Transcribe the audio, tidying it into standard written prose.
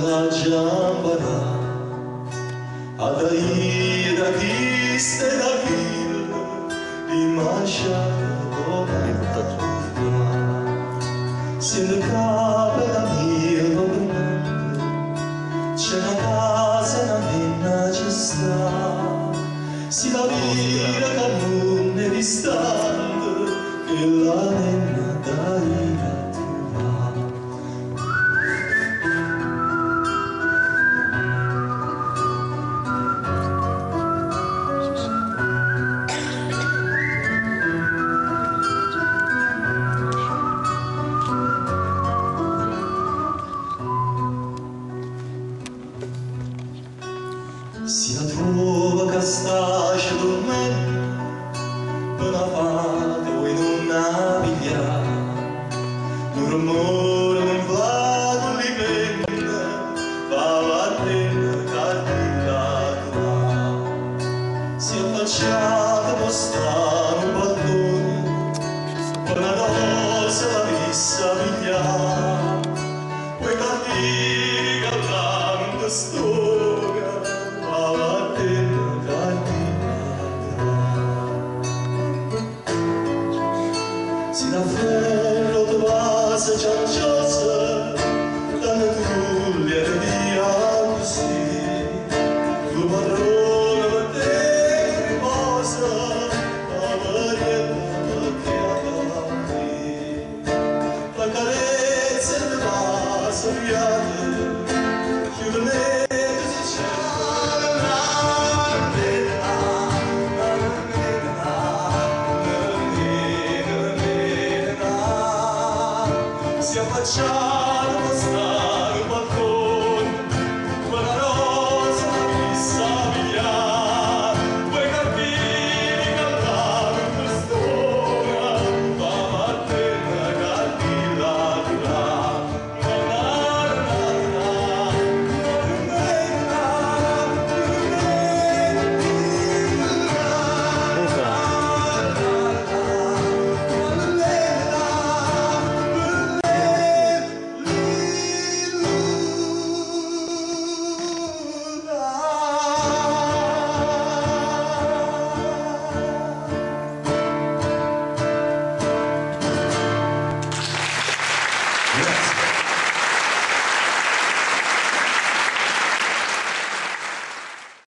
La giambara ad aida triste da vil imaginato sin capo da mio c'è una casa e una penna ci sta si la vita che non è distante che la nenna da ira si la trova che sta